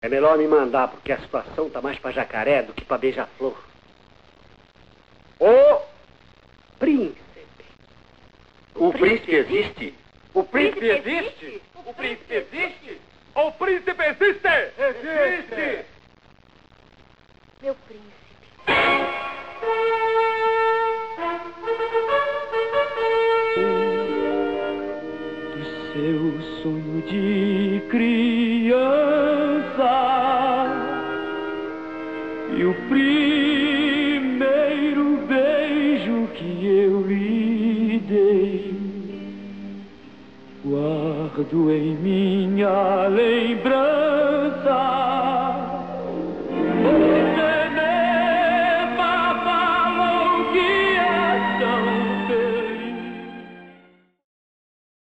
É melhor me mandar, porque a situação tá mais pra jacaré do que pra beija-flor. Ô, Príncipe. o príncipe existe? O príncipe existe? O príncipe existe? O príncipe existe? Existe! Meu príncipe. Do seu sonho de criança e o primeiro beijo que eu lhe dei, guardo em minha lembrança